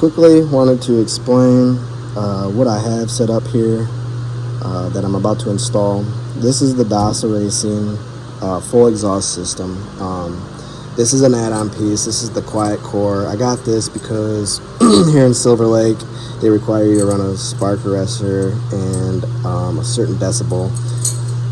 quickly wanted to explain what I have set up here that I'm about to install. This is the Dasa Racing full exhaust system. This is an add-on piece. This is the quiet core. I got this because here in Silver Lake they require you to run a spark arrestor and a certain decibel.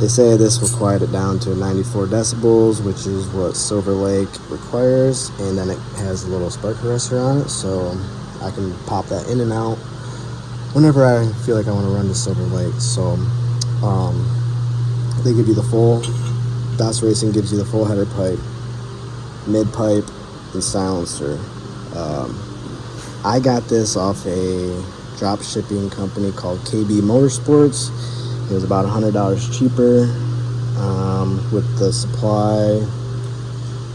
They say this will quiet it down to 94 decibels, which is what Silver Lake requires, and then it has a little spark arrestor on it, so I can pop that in and out whenever I feel like I want to run to Silver Lake. So they give you the full, Dasa Racing gives you the full header pipe, mid pipe, and silencer. I got this off a drop shipping company called KB Motorsports. It was about $100 cheaper. With the supply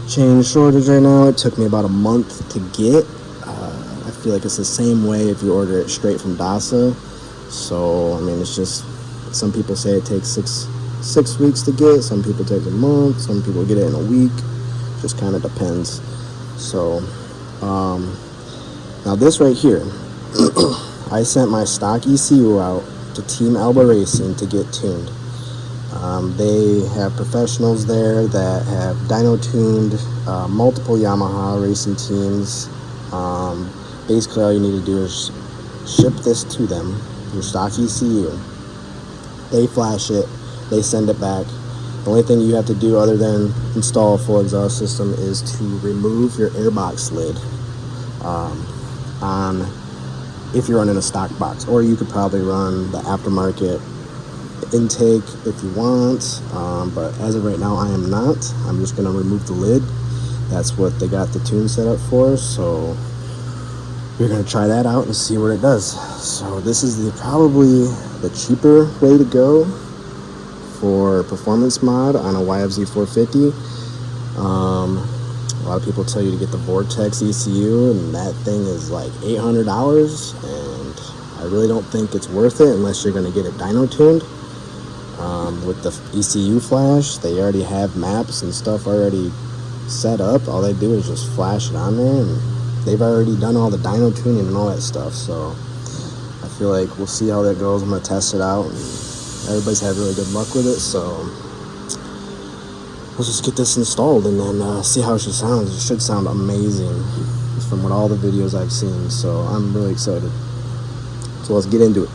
chain shortage right now, it took me about a month to get. I feel like it's the same way if you order it straight from Dasa. So I mean, it's just, some people say it takes six weeks to get, some people take a month, some people get it in a week. Just kind of depends. So now this right here, I sent my stock ECU out to Team Alba Racing to get tuned. They have professionals there that have dyno tuned multiple Yamaha racing teams. Basically all you need to do is ship this to them, your stock ECU. They flash it, they send it back. The only thing you have to do other than install a full exhaust system is to remove your airbox lid on, if you're running a stock box, or you could probably run the aftermarket intake if you want, but as of right now I am not. I'm just going to remove the lid. That's what they got the tune set up for, so we're going to try that out and see what it does. So this is probably the cheaper way to go for performance mod on a YFZ 450. A lot of people tell you to get the Vortex ECU, and that thing is like $800, and I really don't think it's worth it unless you're going to get it dyno tuned. With the ECU flash, they already have maps and stuff already set up. All they do is just flash it on there, and they've already done all the dyno tuning and all that stuff. So I feel like we'll see how that goes. I'm going to test it out, and everybody's had really good luck with it, so let's just get this installed and then see how it should sound. It should sound amazing from what all the videos I've seen, so I'm really excited. So let's get into it.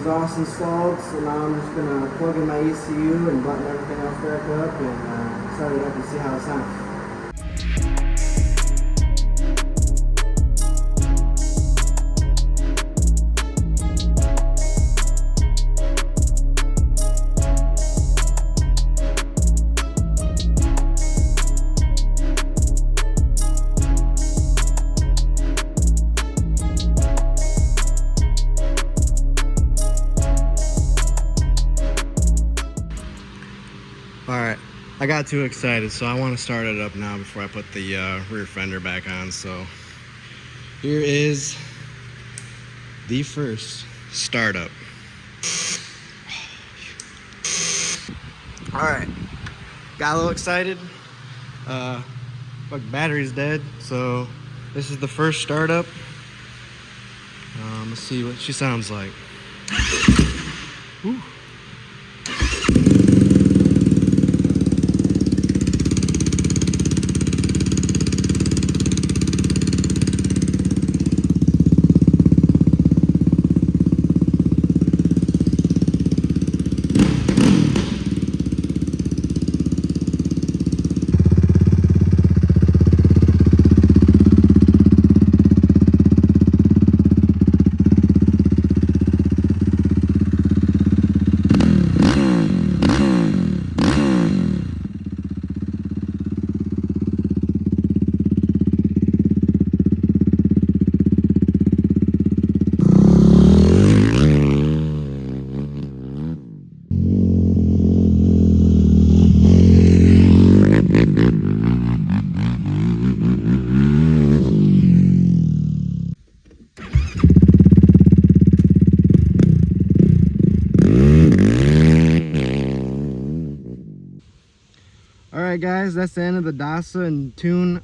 exhaust installed, so now I'm just gonna plug in my ECU and button everything else back up and start it up and see how it sounds. Alright, I got too excited, so I want to start it up now before I put the rear fender back on. So here is the first startup. Alright, got a little excited. Fuck, battery's dead, so this is the first startup. Let's see what she sounds like. Whew. Alright guys, that's the end of the Dasa and Tune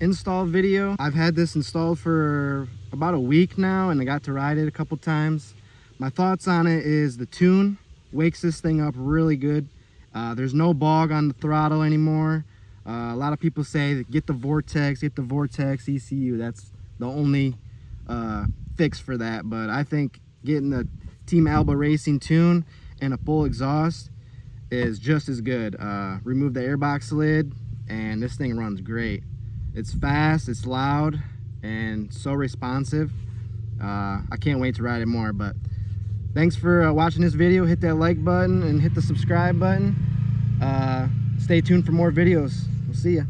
install video. I've had this installed for about a week now and I got to ride it a couple times. My thoughts on it is the Tune wakes this thing up really good. There's no bog on the throttle anymore. A lot of people say get the Vortex ECU. That's the only fix for that, but I think getting the Team Alba Racing Tune and a full exhaust is just as good. Remove the airbox lid and this thing runs great. It's fast, it's loud, and so responsive. I can't wait to ride it more. But thanks for watching this video. Hit that like button and hit the subscribe button. Stay tuned for more videos. We'll see ya.